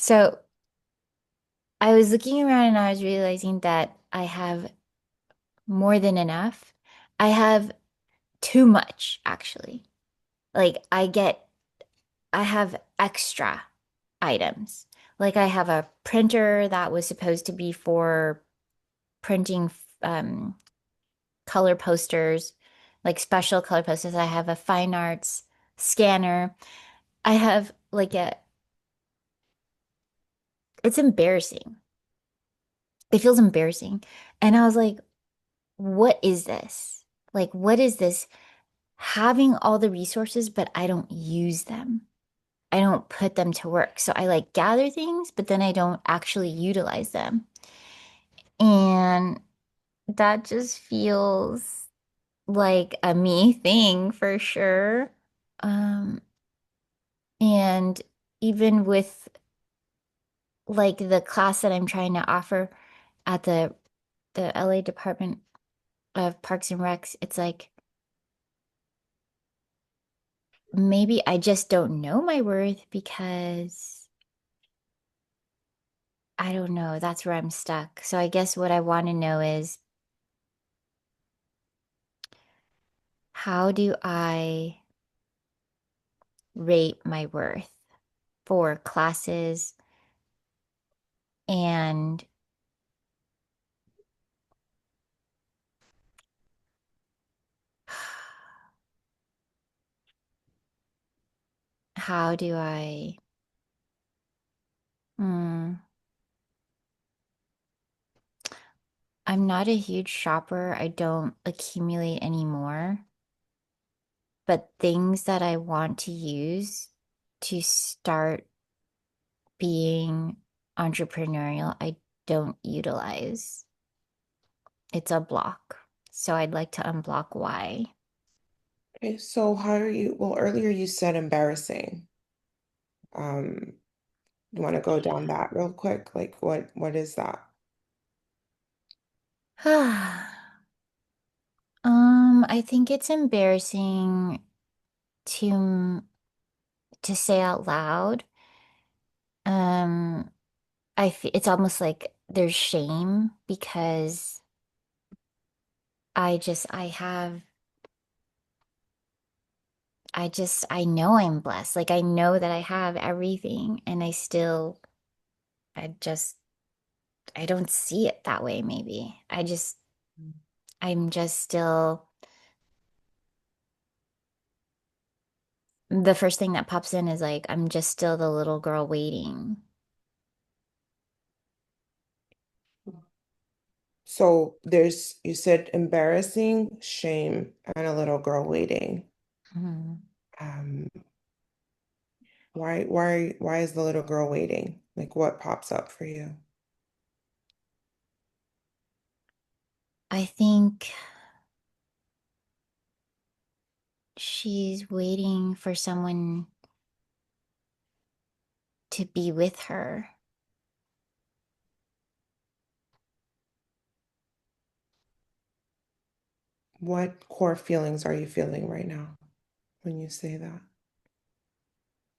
So I was looking around and I was realizing that I have more than enough. I have too much, actually. Like I have extra items. Like I have a printer that was supposed to be for printing color posters, like special color posters. I have a fine arts scanner. I have it's embarrassing. It feels embarrassing. And I was like, what is this? Like, what is this? Having all the resources, but I don't use them. I don't put them to work. So I like gather things, but then I don't actually utilize them. And that just feels like a me thing for sure. Um, and even with like the class that I'm trying to offer at the LA Department of Parks and Recs, it's like maybe I just don't know my worth because I don't know. That's where I'm stuck. So I guess what I want to know is how do I rate my worth for classes and how do I hmm, I'm not a huge shopper. I don't accumulate anymore, but things that I want to use to start being entrepreneurial, I don't utilize. It's a block. So I'd like to unblock why. Okay, so how are you? Well, earlier you said embarrassing. Um, you want to go down that real quick? Like what is that? I think it's embarrassing to to say out loud. Um, it's almost like there's shame because I know I'm blessed. Like I know that I have everything and I just I don't see it that way maybe. I'm just still the first thing that pops in is like I'm just still the little girl waiting. So you said embarrassing, shame, and a little girl waiting. Mhm. Um, why is the little girl waiting? Like what pops up for you? I think she's waiting for someone to be with her. What core feelings are you feeling right now when you say that?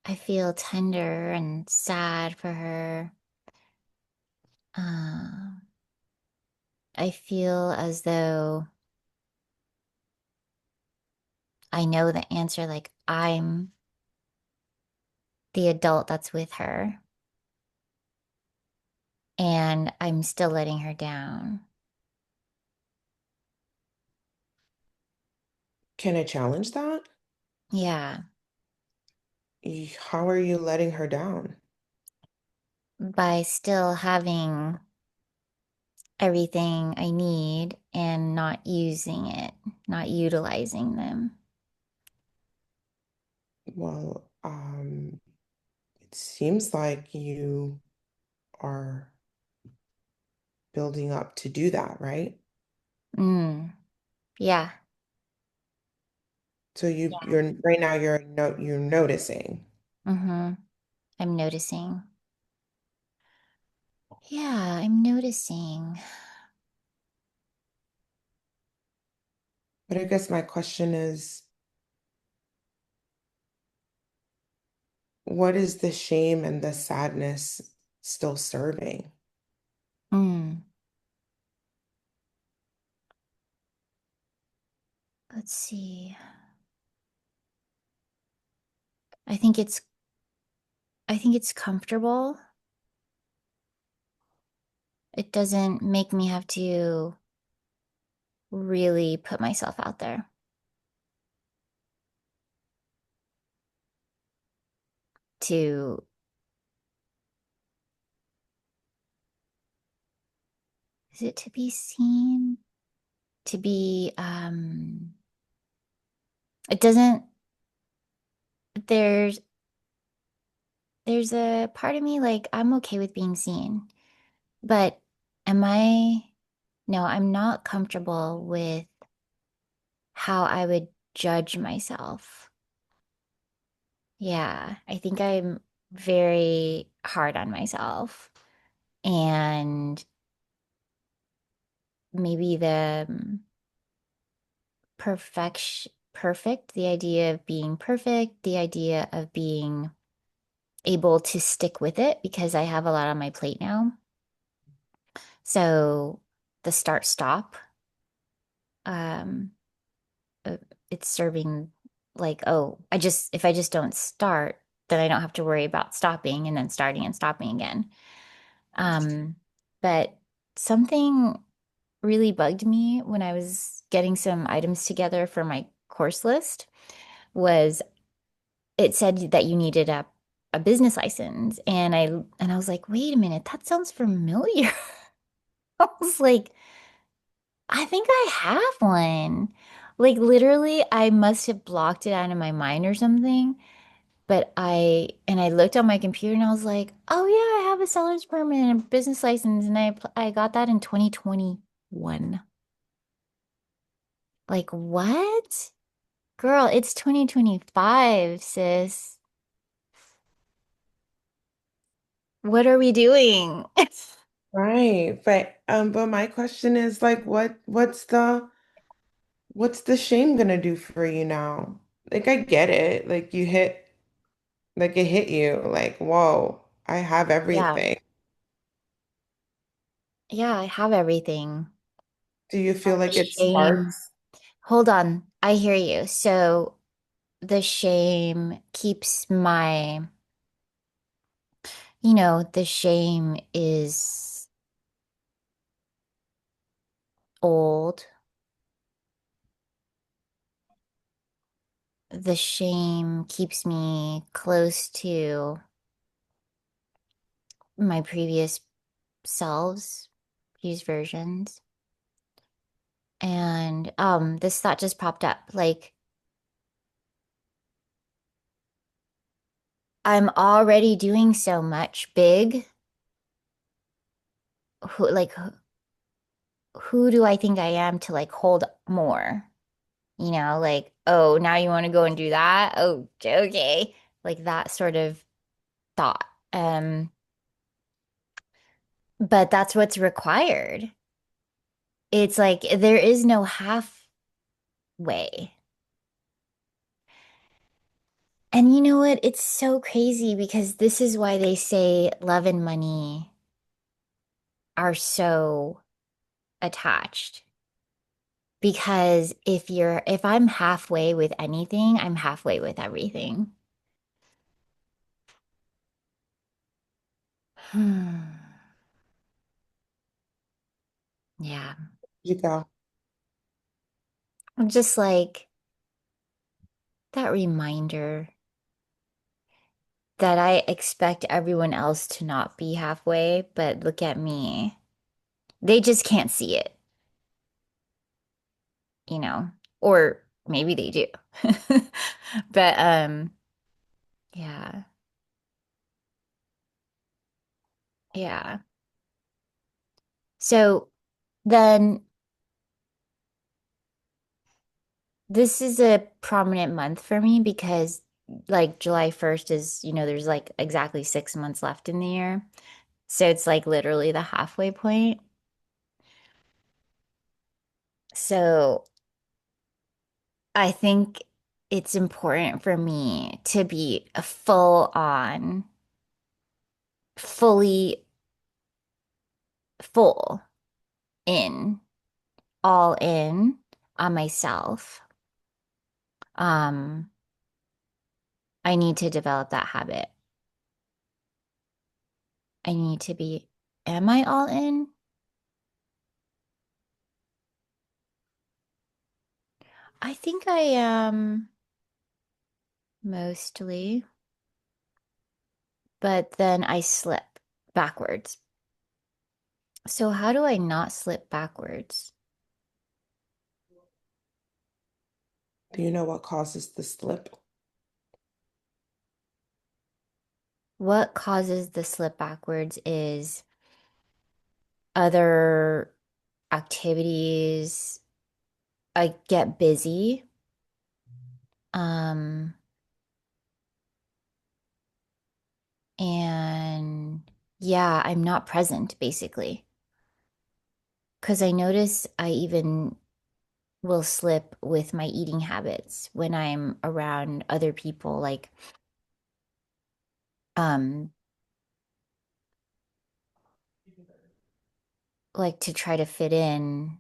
I feel tender and sad for her. Um, I feel as though I know the answer, like I'm the adult that's with her, and I'm still letting her down. Can I challenge that? Yeah, How are you letting her down? by still having everything I need and not using it, not utilizing them. Well, it seems like you are building up to do that, right? Mm, yeah. So you're right now you're noticing. Mm-hmm. I'm noticing. Yeah, I'm noticing. But I guess my question is, what is the shame and the sadness still serving? Mm, let's see. I think it's I think it's comfortable. It doesn't make me have to really put myself out there to, is it to be seen? To be, it doesn't, there's, there's a part of me like I'm okay with being seen, but am I, no, I'm not comfortable with how I would judge myself. Yeah, I think I'm very hard on myself. And maybe the perfect, the idea of being perfect, the idea of being able to stick with it because I have a lot on my plate now. So the start stop, um, uh, it's serving like, oh, if I just don't start, then I don't have to worry about stopping and then starting and stopping again. Um, but something really bugged me when I was getting some items together for my course list was it said that you needed a business license and I was like, wait a minute, that sounds familiar. I was like, I think I have one. Like literally, I must have blocked it out of my mind or something. But I looked on my computer and I was like, oh yeah, I have a seller's permit and a business license, and I got that in 2021. Like what? Girl, it's 2025, sis. What are we doing? Right. But my question is like what's the shame gonna do for you now? Like I get it. Like it hit you. Like, whoa, I have Yeah. everything. Yeah, I have everything. Do you And feel the like it shame. sparks? Hold on. I hear you. So the shame keeps the shame is old. The shame keeps me close to my previous selves, previous versions. And this thought just popped up. Like I'm already doing so much big. Who do I think I am to like hold more? Like, oh, now you want to go and do that? Oh, okay. Like that sort of thought. Um, but that's what's required. It's like there is no halfway. And you know what? It's so crazy because this is why they say love and money are so attached. Because if I'm halfway with anything, I'm halfway with everything. Hmm. Yeah. You go. I'm just like that reminder that I expect everyone else to not be halfway, but look at me. They just can't see it, you know, or maybe they do. But yeah, yeah. So then this is a prominent month for me because like July 1st is, there's like exactly 6 months left in the year. So it's like literally the halfway point. So I think it's important for me to be a full on, fully full in, all in on myself. Um, I need to develop that habit. I need to be, am I all in? I think I am mostly, but then I slip backwards. So how do I not slip backwards? Do you know what causes the slip? What causes the slip backwards is other activities. I get busy. Um, and yeah, I'm not present basically. Because I notice I even will slip with my eating habits when I'm around other people, um, like to try to fit in.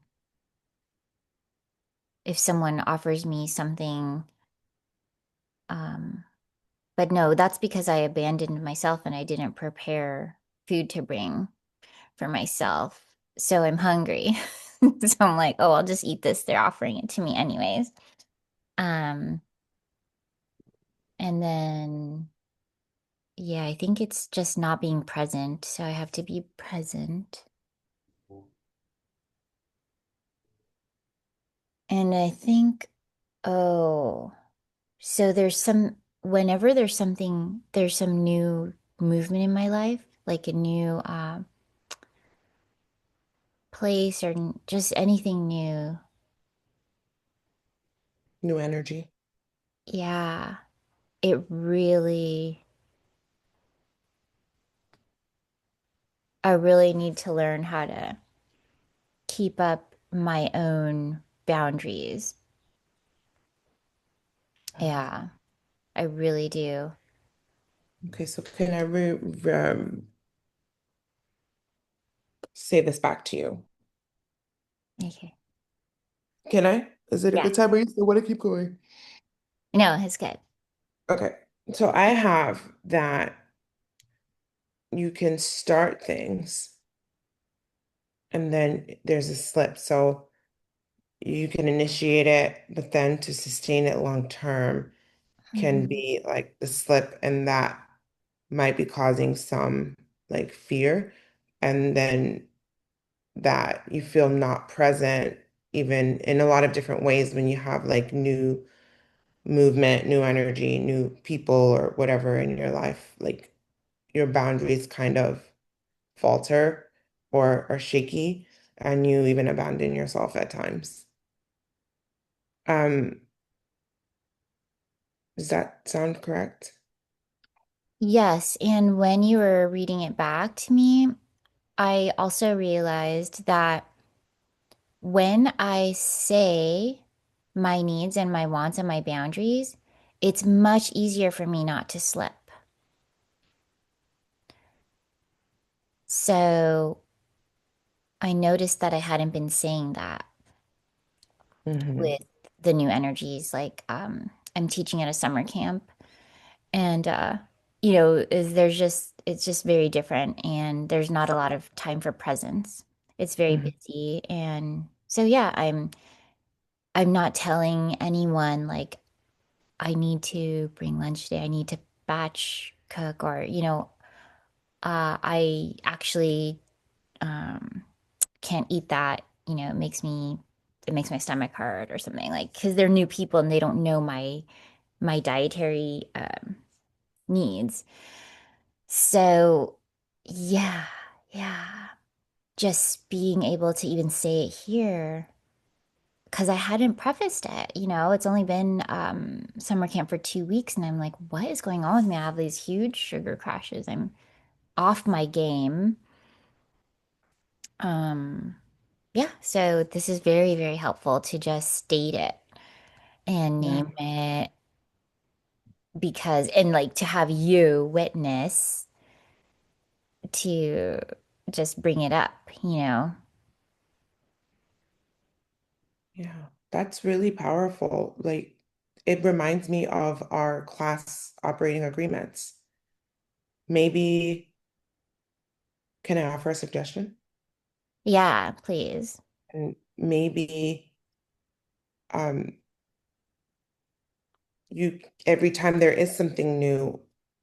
If someone offers me something, um, but no, that's because I abandoned myself and I didn't prepare food to bring for myself. So I'm hungry. So I'm like, oh, I'll just eat this. They're offering it to me anyways. Um, and then yeah, I think it's just not being present. So I have to be present. And I think, oh, so whenever there's some new movement in my life, like a new place or just anything new. New energy. Yeah, it really, I really need to learn how to keep up my own boundaries. Yeah, I really do. Okay, so can I say this back to you? Okay. Can I? Is it a Yeah. good time or you still want to keep going? No, it's good. Okay, so I have that you can start things and then there's a slip. So you can initiate it, but then to sustain it long term can Mhm. be like the slip, and that might be causing some like fear. And then that you feel not present, even in a lot of different ways when you have like new movement, new energy, new people, or whatever in your life. Like your boundaries kind of falter or are shaky, and you even abandon yourself at times. Um, does that sound correct? Yes, and when you were reading it back to me, I also realized that when I say my needs and my wants and my boundaries, it's much easier for me not to slip. So I noticed that I hadn't been saying that Hmm. with the new energies. I'm teaching at a summer camp and it's just very different and there's not a lot of time for presence. It's very Hmm. busy and so yeah, I'm not telling anyone like I need to bring lunch today. I need to batch cook or I actually um can't eat that, it makes my stomach hurt or something like because they're new people and they don't know my dietary needs. So yeah, yeah, just being able to even say it here because I hadn't prefaced it, it's only been summer camp for 2 weeks and I'm like, what is going on with me? I have these huge sugar crashes. I'm off my game. Um, yeah, so this is very, very helpful to just state it and Yeah. name it. because, and like to have you witness to just bring it up, you know? Yeah, that's really powerful. Like, it reminds me of our class operating agreements. Maybe, can I offer a suggestion? Yeah, please. And maybe um, you every time there is something new,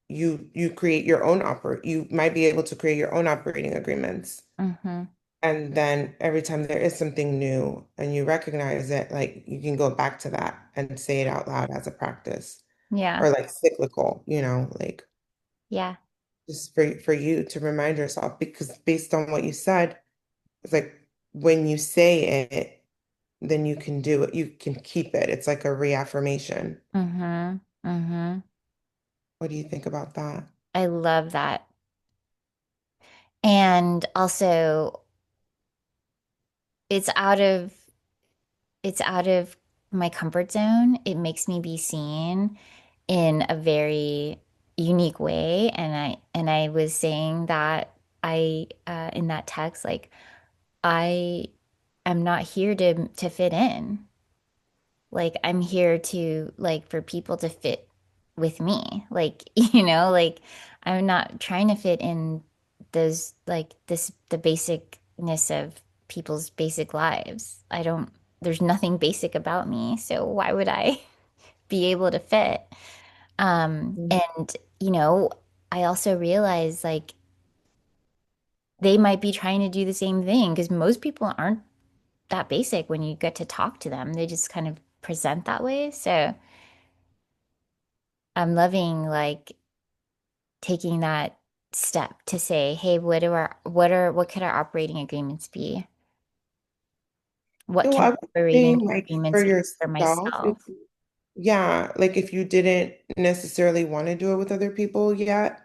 you create your own you might be able to create your own operating agreements. Mm-hmm. And then every time there is something new and you recognize it, like you can go back to that and say it out loud as a practice Yeah. or like cyclical, like Yeah. just for you to remind yourself because based on what you said, it's like when you say it, then you can do it, you can keep it. It's like a reaffirmation. Mm-hmm. Mm-hmm. What do you think about that? I love that. And also it's out of it's out of my comfort zone. It makes me be seen in a very unique way. And I was saying that I in that text, like I am not here to fit in. Like I'm here to like for people to fit with me. Like, like I'm not trying to fit in those like this the basicness of people's basic lives. I don't there's nothing basic about me, so why would I be able to fit? And I also realize like they might be trying to do the same thing because most people aren't that basic when you get to talk to them. They just kind of present that way. So I'm loving like taking that step to say, hey, what could our operating agreements be? What So can I was operating saying like for agreements be for yourself, myself? yeah, like if you didn't necessarily want to do it with other people yet,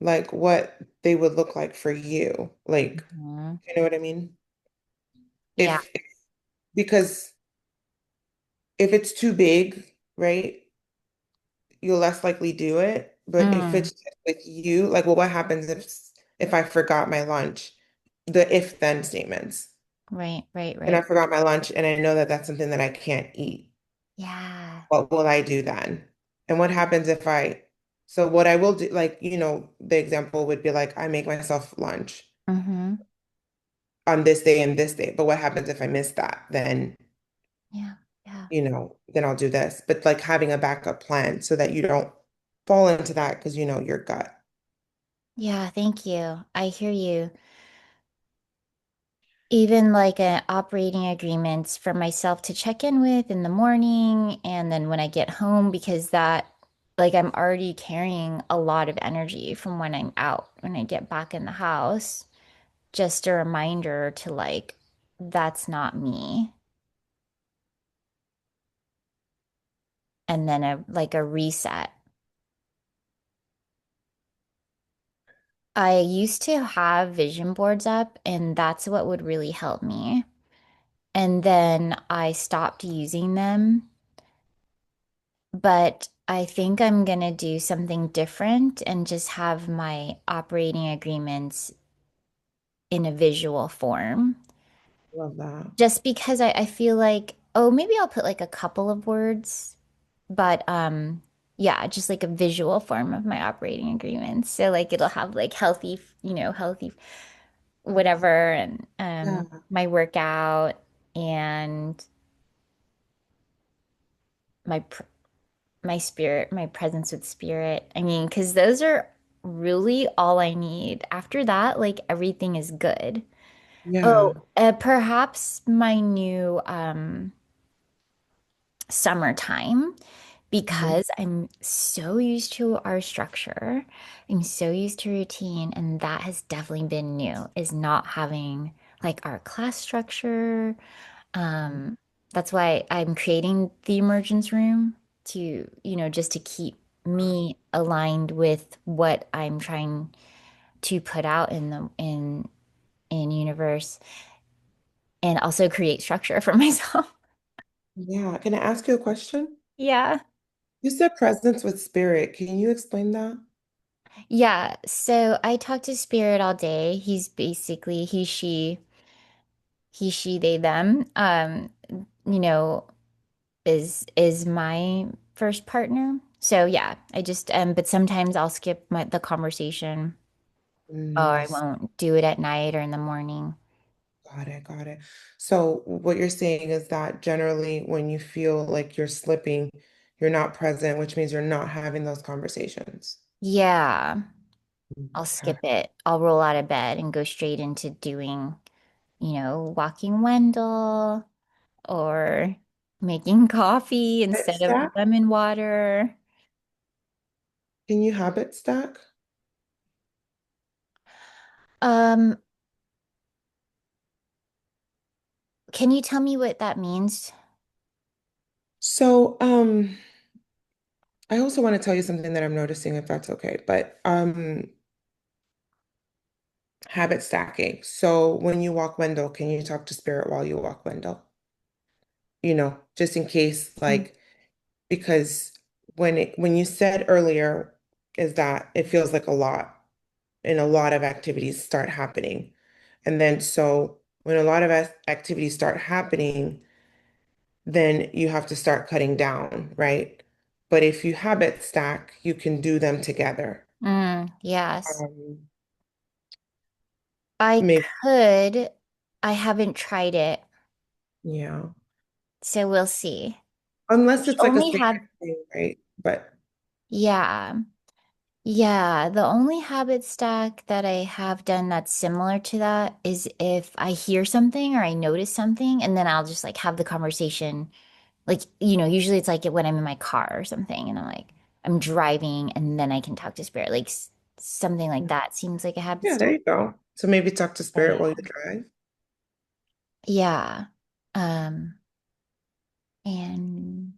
like what they would look like for you. Like, Mhm. you know what I mean? Yeah. Because if it's too big, right, you'll less likely do it. But if Mm. it's just with you, like, well, what happens if I forgot my lunch? The if then statements. Right, right, And I right. forgot my lunch and I know that that's something that I can't eat. Yeah. What will I do then? And what happens if so what I will do, like, the example would be like, I make myself lunch Mm-hmm. on this day and this day. But what happens if I miss that? Then, Yeah. Yeah. then I'll do this. But like having a backup plan so that you don't fall into that because you know your gut. Yeah, thank you. I hear you. Even like operating agreements for myself to check in with in the morning and then when I get home because that like I'm already carrying a lot of energy from when I'm out when I get back in the house. Just a reminder to like that's not me. And then a reset. I used to have vision boards up and that's what would really help me. And then I stopped using them. But I think I'm gonna do something different and just have my operating agreements in a visual form. Love that. Just because I feel like, oh, maybe I'll put like a couple of words, but yeah, just like a visual form of my operating agreements. So like it'll have like healthy, healthy whatever and Yeah. my workout and my pr my spirit, my presence with spirit. I mean, because those are really all I need. After that, like everything is good. Oh, Yeah. perhaps my new summertime Mhm. because I'm so used to our structure. I'm so used to routine, and that has definitely been new, is not having like our class structure. Um, that's why I'm creating the emergence room to, just to keep me aligned with what I'm trying to put out in universe and also create structure for myself. Yeah. Can I ask you a question? Yeah. You said presence with spirit. Can you explain that? Yeah, so I talk to spirit all day. He's basically she, they, them. You know, is my first partner. So yeah, I just but sometimes I'll skip the conversation or I I won't do it at night or in the morning. got it, got it. So what you're saying is that generally when you feel like you're slipping, you're not present, which means you're not having those conversations. Yeah, I'll Okay. skip it. I'll roll out of bed and go straight into doing, walking Wendell or making coffee Habit instead of stack? lemon water. Can you habit stack? Um, can you tell me what that means? So, I also want to tell you something that I'm noticing, if that's okay. But habit stacking. So when you walk Wendell, can you talk to spirit while you walk Wendell? Just in case, like, because when you said earlier is that it feels like a lot and a lot of activities start happening. And then so when a lot of activities start happening, then you have to start cutting down, right? But if you habit stack, you can do them together. Yes. Um, I maybe, could. I haven't tried it, yeah. so we'll see. Unless The it's like a only sacred have, thing, right? But yeah, yeah. The only habit stack that I have done that's similar to that is if I hear something or I notice something, and then I'll just like have the conversation. Like, usually it's like when I'm in my car or something, and I'm driving, and then I can talk to spirit. Like something like that seems like a habit yeah, there stack. you go. So maybe talk to So spirit while you yeah. drive. Yeah. Um, and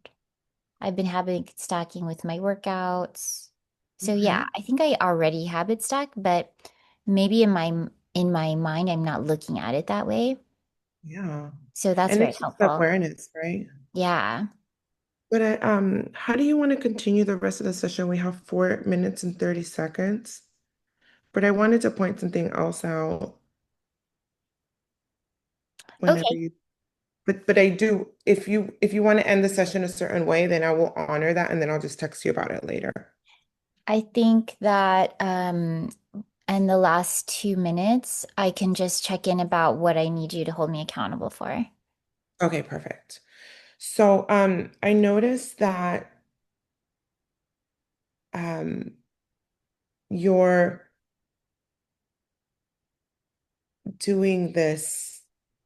I've been habit stacking with my workouts. So yeah, Okay. I think I already habit stack, but maybe in my mind I'm not looking at it that way. Yeah. So that's And very it's just helpful. awareness, right? Yeah. But how do you want to continue the rest of the session? We have 4 minutes and 30 seconds. But I wanted to point something else out whenever Okay. you but I do if you want to end the session a certain way, then I will honor that and then I'll just text you about it later. I think that in the last 2 minutes, I can just check in about what I need you to hold me accountable for. Okay, perfect. So I noticed that um you're doing this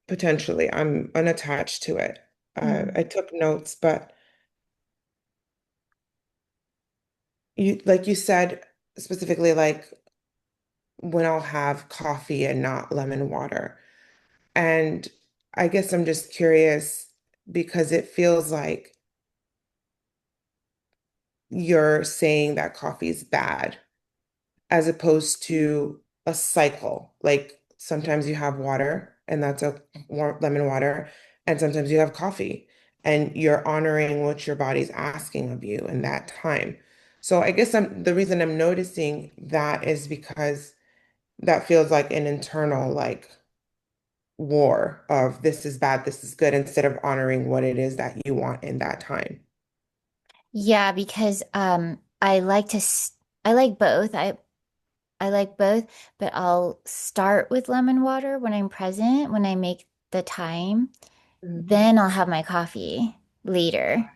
potentially. I'm unattached to it. Mhm. I took notes, but like you said specifically, like when I'll have coffee and not lemon water. And I guess I'm just curious because it feels like you're saying that coffee is bad as opposed to a cycle. Like sometimes you have water and that's a warm lemon water, and sometimes you have coffee and you're honoring what your body's asking of you in that time. So I guess the reason I'm noticing that is because that feels like an internal like war of this is bad, this is good, instead of honoring what it is that you want in that time. Yeah, because I like both. I like both, but I'll start with lemon water when I'm present, when I make the time. Mhm. Then I'll have my coffee later.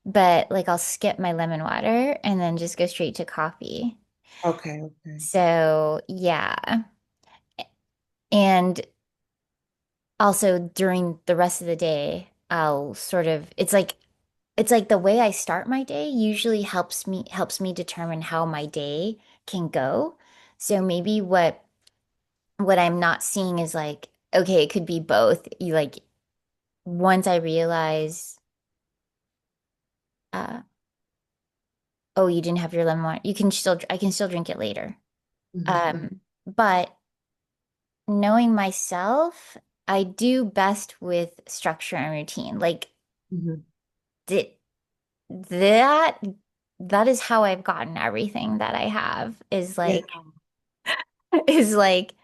But like I'll skip my lemon water and then just go straight to coffee. Okay, okay. So, yeah. And also during the rest of the day, I'll sort of it's like the way I start my day usually helps me determine how my day can go. So maybe what I'm not seeing is like, okay, it could be both. You like once I realize, uh, oh, you didn't have your lemon water, I can still drink it later. Mhm, But knowing myself, I do best with structure and routine. Like mhm, did that. that is how I've gotten everything that I have Yeah, is like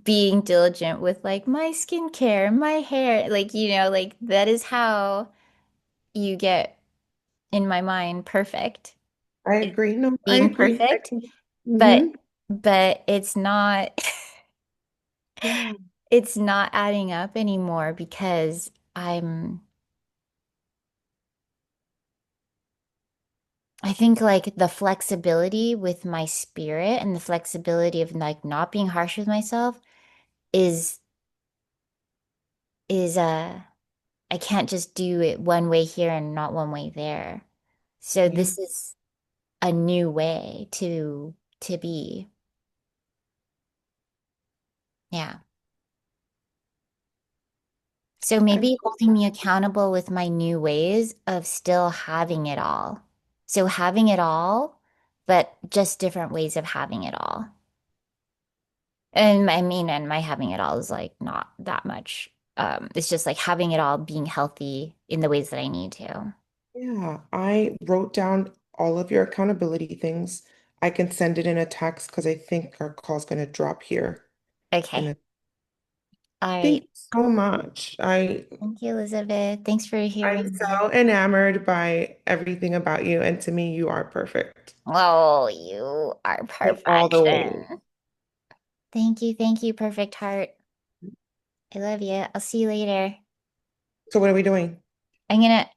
being diligent with like my skincare, my hair, like like that is how you get in my mind perfect. I It's agree. No, I being agree. perfect, but Mm-hmm. it's not Yeah, it's not adding up anymore because I think like the flexibility with my spirit and the flexibility of like not being harsh with myself is is I can't just do it one way here and not one way there. So yeah. this is a new way to be. Yeah. So I maybe holding me accountable with my new ways of still having it all. So having it all, but just different ways of having it all. And I mean, and my having it all is like not that much. It's just like having it all, being healthy in the ways that I need to. Yeah, I wrote down all of your accountability things. I can send it in a text because I think our call's going to drop here. Okay. And All thank right. you so much. Thank you, Elizabeth. Thanks for I'm hearing me. so enamored by everything about you, and to me, you are perfect Oh, you are in all the ways. perfection. Thank you, perfect heart. I love you. I'll see you later. So what are we doing? I'm gonna